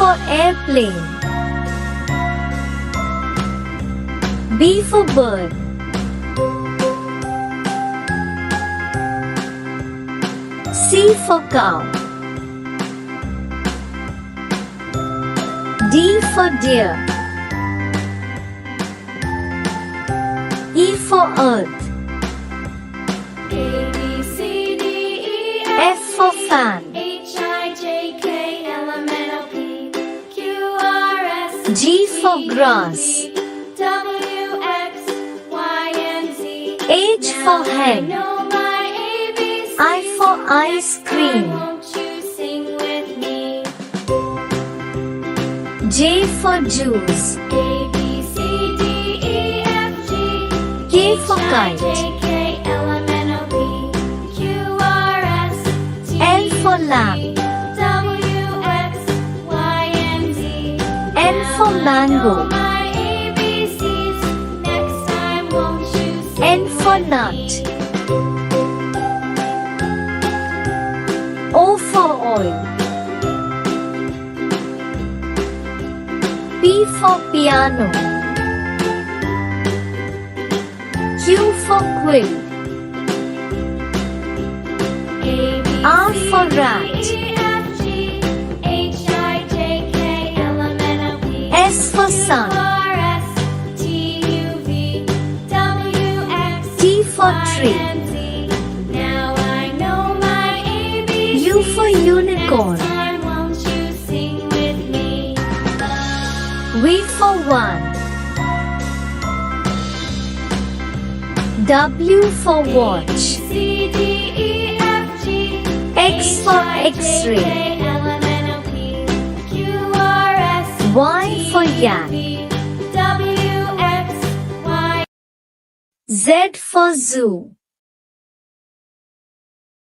for airplane. B for bird. C for cow. D for deer. E for earth. A, B, C, D, E, F for fan. H, I, J, K, L, M, N, O, P, Q, R, S, G for grass. W, X, Y, and Z. H for I hen. know my ABCs. I for ice cream. Won't you sing with me? J for juice. A, B, C, D, E, F, G. K for H, I, kite. J, K, L, M, N, O, P, Q, R, S, T, L for U, lamb. V, W, X, Y, and Z. N for mango. My ABCs. Next time, won't you sing N for with nut. me? O for oil. P for piano. Q for quill. A, B, R C, for D, rat. E, F, G, H, I, J, K, L, M, N, O, P, S for Q, sun. R, S, T, U, V, W, X, T for Y, tree. and Z. Now I know my ABCs. U for unicorn. Next time, won't you sing with me? V for one. W for watch. C, D, E, F, G, X for X-ray. K, L, M, N, O, P, Q, R, S, Y for yak. V, W, X, Y. Z for zoo.